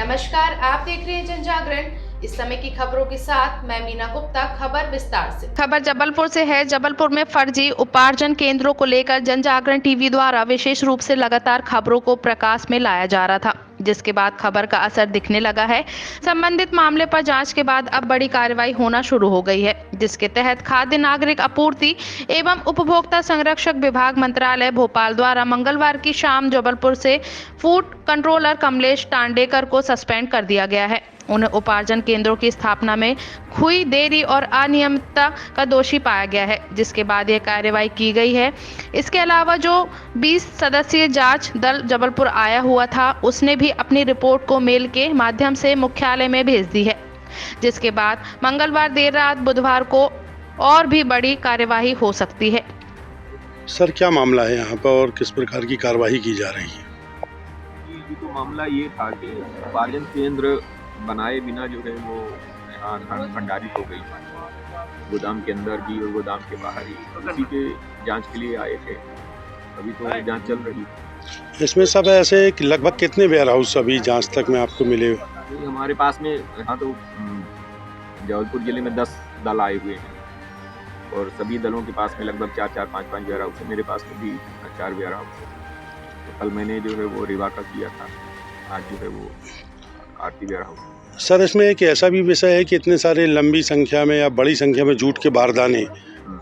नमस्कार, आप देख रहे हैं जनजागरण। इस समय की खबरों के साथ मैं मीना गुप्ता। खबर विस्तार से। खबर जबलपुर से है। जबलपुर में फर्जी उपार्जन केंद्रों को लेकर जनजागरण टीवी द्वारा विशेष रूप से लगातार खबरों को प्रकाश में लाया जा रहा था, जिसके बाद खबर का असर दिखने लगा है। संबंधित मामले पर जांच के बाद अब बड़ी कार्रवाई होना शुरू हो गई है, जिसके तहत खाद्य नागरिक आपूर्ति एवं उपभोक्ता संरक्षक विभाग मंत्रालय भोपाल द्वारा मंगलवार की शाम जबलपुर से फूड कंट्रोलर कमलेश टांडेकर को सस्पेंड कर दिया गया है। उन्हें उपार्जन केंद्रों की स्थापना में हुई देरी और अनियमितता का दोषी पाया गया है, जिसके बाद यह कार्रवाई की गई है। इसके अलावा जो 20 सदस्यीय जांच दल जबलपुर आया हुआ था, उसने भी अपनी रिपोर्ट को मेल के माध्यम से मुख्यालय में भेज दी है, जिसके बाद मंगलवार देर रात बुधवार को और भी बड़ी कार्यवाही हो सकती है। सर, क्या मामला है यहाँ पर और किस प्रकार की कार्रवाई की जा रही है? ये तो मामला ये था कि उपार्जन केंद्र बनाए बिना जो है वो यहाँ धान भंडारित हो गई, गोदाम के अंदर भी और गोदाम के बाहर ही। इसी के जांच के लिए आए थे, अभी तो जांच चल रही है। इसमें सब ऐसे कि लगभग कितने वेयर हाउस अभी जांच तक में आपको मिले? हमारे पास में यहाँ तो जबलपुर जिले में 10 दल आए हुए हैं और सभी दलों के पास में लगभग 4-4, 5-5 वेयर हाउस है। मेरे पास में भी 4 वेयर हाउस है। तो कल मैंने जो है वो रिवा का किया था, आज जो है वो आरती वेयर हाउस। सर, इसमें एक ऐसा भी विषय है कि इतने सारे लंबी संख्या में या बड़ी संख्या में जूट के बारदाने,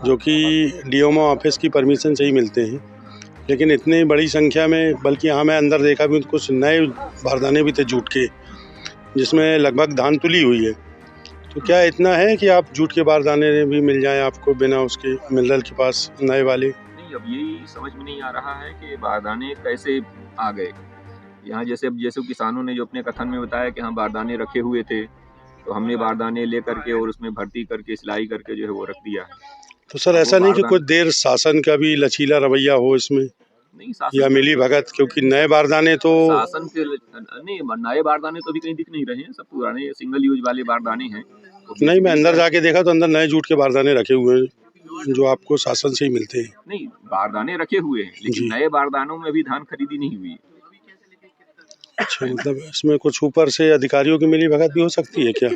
जो कि डीएमओ ऑफिस की परमिशन से ही मिलते हैं, लेकिन इतनी बड़ी संख्या में, बल्कि यहाँ मैं अंदर देखा भी कुछ नए बारदाने भी थे जूट के, जिसमें लगभग धान तुली हुई है। तो क्या इतना है कि आप जूट के बारदाने भी मिल जाएं आपको बिना उसके मिनरल के पास नए वाले? नहीं, अब यही समझ में नहीं आ रहा है कि बारदाने कैसे आ गए यहाँ। जैसे किसानों ने जो अपने कथन में बताया कि हाँ बारदाने रखे हुए थे, तो हमने बारदाने ले करके और उसमें भर्ती करके सिलाई करके जो है वो रख दिया। तो सर, ऐसा नहीं कि कुछ देर शासन का भी लचीला रवैया हो इसमें? नहीं, शासन या मिली भगत, क्योंकि नए बारदाने तो शासन के नहीं, नए बारदाने तो अभी कहीं दिख नहीं रहे हैं, सब पुराने सिंगल यूज वाले बारदाने हैं। नहीं, मैं अंदर जाके देखा तो अंदर नए जूट के बारदाने रखे हुए हैं, जो आपको शासन से ही मिलते हैं। नहीं, बारदाने रखे हुए हैं, लेकिन नए बारदानों में अभी धान खरीदी नहीं हुई। अच्छा, मतलब इसमें कुछ ऊपर से अधिकारियों की मिली भगत भी हो सकती है क्या?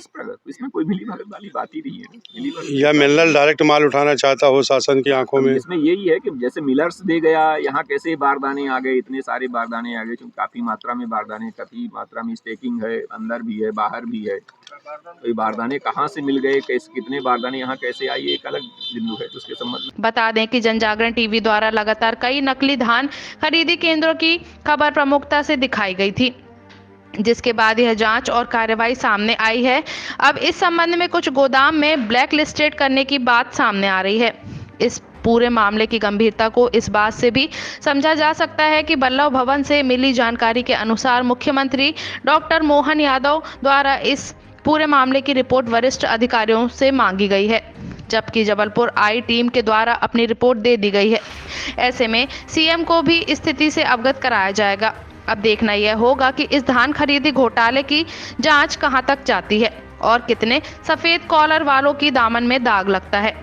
इसमें कोई मिली भगत वाली बात ही नहीं है। या मिनरल डायरेक्ट माल उठाना चाहता हो शासन की आंखों में? इसमें यही है कि जैसे मिलर्स दे गया, यहाँ कैसे बारदाने आ गए, इतने सारे बारदाने आ गए, क्योंकि काफी मात्रा में बारदाने, काफी मात्रा में स्टेकिंग है, अंदर भी है बाहर भी है। तो ये बारदाने कहाँ से मिल गए, कैसे, कितने बारदाने यहाँ कैसे आए, एक अलग बिंदु है। तो उसके संबंध में बता दें कि जनजागरण टीवी द्वारा लगातार कई नकली धान खरीदी केंद्रों की खबर प्रमुखता से दिखाई गई थी, जिसके बाद यह जांच और कार्रवाई सामने आई है। अब इस संबंध में कुछ गोदाम में ब्लैक लिस्टेड करने की बात सामने आ रही है। इस पूरे मामले की गंभीरता को इस बात से भी समझा जा सकता है कि बल्लभ भवन से मिली जानकारी के अनुसार मुख्यमंत्री डॉक्टर मोहन यादव द्वारा इस पूरे मामले की रिपोर्ट वरिष्ठ अधिकारियों से मांगी गई है, जबकि जबलपुर आई टीम के द्वारा अपनी रिपोर्ट दे दी गई है। ऐसे में सीएम को भी स्थिति से अवगत कराया जाएगा। अब देखना यह होगा कि इस धान खरीदी घोटाले की जांच कहां तक जाती है और कितने सफेद कॉलर वालों की दामन में दाग लगता है।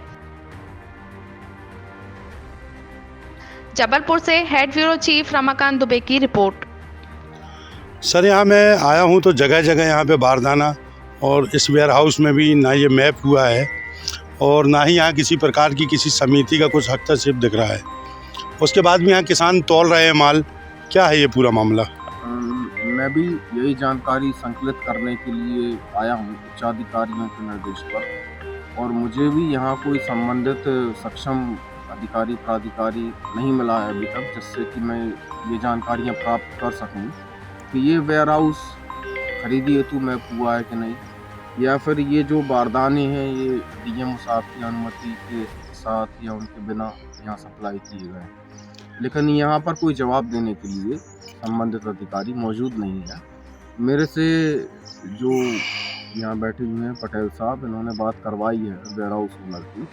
जबलपुर से head bureau chief Ramakant Dubey की रिपोर्ट। सर, यहाँ मैं आया हूँ तो जगह जगह यहाँ पे बारदाना, और इस वेयर हाउस में भी ना ये मैप हुआ है और ना ही यहाँ किसी प्रकार की किसी समिति का कुछ हस्तक्षेप दिख रहा है। उसके बाद भी यहाँ किसान तौल रहे हैं माल। क्या है ये पूरा मामला? मैं भी यही जानकारी संकलित करने के लिए आया हूँ उच्चाधिकारियों के निर्देश पर, और मुझे भी यहाँ कोई संबंधित सक्षम अधिकारी प्राधिकारी नहीं मिला है अभी तक, जिससे कि मैं ये जानकारियाँ प्राप्त कर सकूँ कि ये वेयर हाउस खरीदी हेतु मैप हुआ है कि नहीं, या फिर ये जो बारदाने हैं ये डीएम साहब की अनुमति के साथ या उनके बिना यहाँ सप्लाई किए गए। लेकिन यहाँ पर कोई जवाब देने के लिए संबंधित अधिकारी मौजूद नहीं है। मेरे से जो यहाँ बैठे हुए हैं पटेल साहब, इन्होंने बात करवाई है वेयर हाउस ओनर की।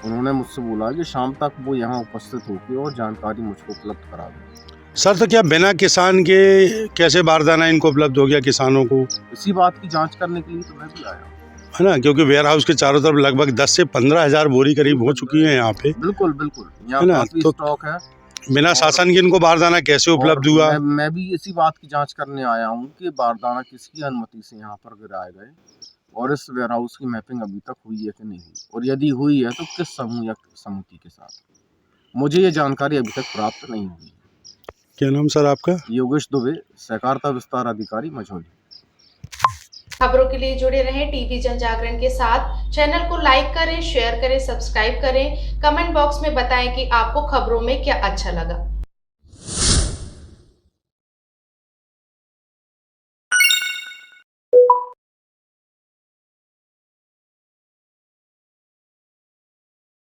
उन्होंने मुझसे बोला कि शाम तक वो यहाँ उपस्थित होकर और जानकारी मुझको उपलब्ध करा दें। सर, तो क्या बिना किसान के कैसे बारदाना इनको उपलब्ध हो गया किसानों को? इसी बात की जाँच करने के लिए तो मैं भी आया हूँ, है ना, क्योंकि वेयर हाउस के चारों तरफ लगभग 10 से 15 हज़ार बोरी करीब हो चुकी है यहाँ पे। बिल्कुल यहाँ काफी स्टॉक है। बिना शासन के इनको बारदाना कैसे उपलब्ध और हुआ? मैं भी इसी बात की जांच करने आया हूँ कि बारदाना किसकी अनुमति से यहाँ पर गिराए गए और इस वेयर हाउस की मैपिंग अभी तक हुई है कि नहीं हुई, और यदि हुई है तो किस समूह या समिति के साथ। मुझे ये जानकारी अभी तक प्राप्त नहीं हुई। क्या नाम सर आपका? योगेश दुबे, सहकारिता विस्तार अधिकारी, मझौली। खबरों के लिए जुड़े रहें टीवी जनजागरण के साथ। चैनल को लाइक करें, शेयर करें, सब्सक्राइब करें। कमेंट बॉक्स में बताएं कि आपको खबरों में क्या अच्छा लगा।